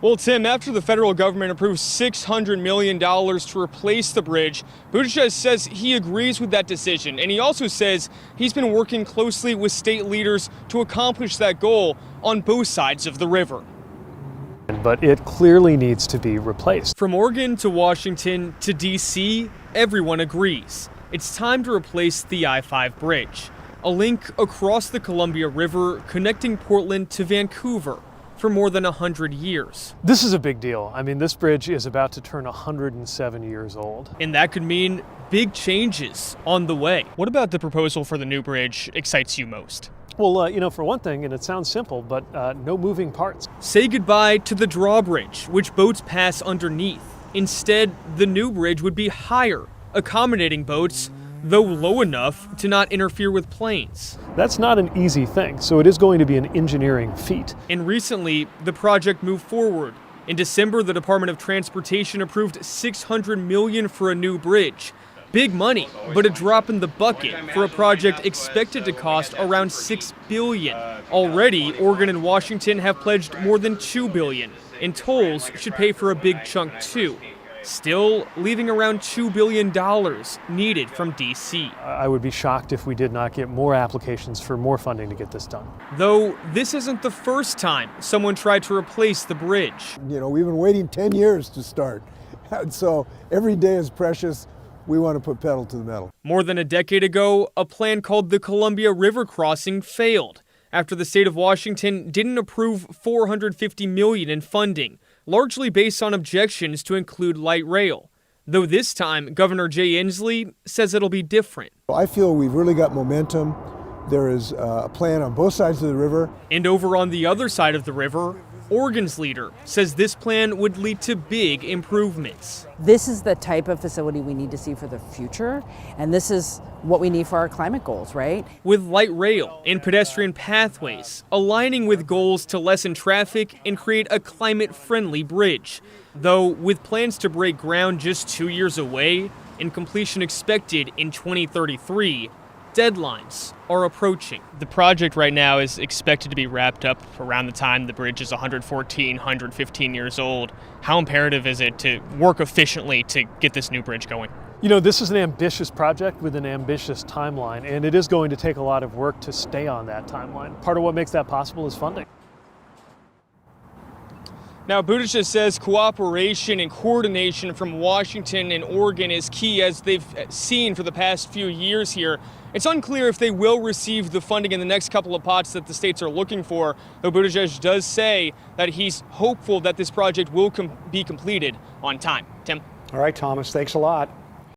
Well, Tim, after the federal government approved $600 million to replace the bridge, Buttigieg says he agrees with that decision. And he also says he's been working closely with state leaders to accomplish that goal on both sides of the river. But it clearly needs to be replaced. From Oregon to Washington to D.C., everyone agrees. It's time to replace the I-5 bridge, a link across the Columbia River connecting Portland to Vancouver for more than 100 years. This is a big deal. I mean, this bridge is about to turn 107 years old. And that could mean big changes on the way. What about the proposal for the new bridge excites you most? Well, for one thing, and it sounds simple, but no moving parts. Say goodbye to the drawbridge, which boats pass underneath. Instead, the new bridge would be higher, accommodating boats, though low enough to not interfere with planes. That's not an easy thing, so it is going to be an engineering feat. And recently, the project moved forward. In December, the Department of Transportation approved $600 million for a new bridge. Big money, but a drop in the bucket for a project expected to cost around $6 billion. Already, Oregon and Washington have pledged more than $2 billion, and tolls should pay for a big chunk too. Still leaving around $2 billion needed from D.C. I would be shocked if we did not get more applications for more funding to get this done. Though this isn't the first time someone tried to replace the bridge. We've been waiting 10 years to start, and so every day is precious. We want to put pedal to the metal. More than a decade ago, a plan called the Columbia River Crossing failed after the state of Washington didn't approve $450 million in funding, largely based on objections to include light rail. Though this time, Governor Jay Inslee says it'll be different. I feel we've really got momentum. There is a plan on both sides of the river. And over on the other side of the river, Oregon's leader says this plan would lead to big improvements. This is the type of facility we need to see for the future, and this is what we need for our climate goals, right? With light rail and pedestrian pathways, aligning with goals to lessen traffic and create a climate-friendly bridge. Though with plans to break ground just 2 years away and completion expected in 2033, deadlines are approaching. The project right now is expected to be wrapped up around the time the bridge is 114, 115 years old. How imperative is it to work efficiently to get this new bridge going? This is an ambitious project with an ambitious timeline, and it is going to take a lot of work to stay on that timeline. Part of what makes that possible is funding. Now, Buttigieg says cooperation and coordination from Washington and Oregon is key, as they've seen for the past few years here. It's unclear if they will receive the funding in the next couple of pots that the states are looking for, though Buttigieg does say that he's hopeful that this project will be completed on time. Tim? All right, Thomas, thanks a lot.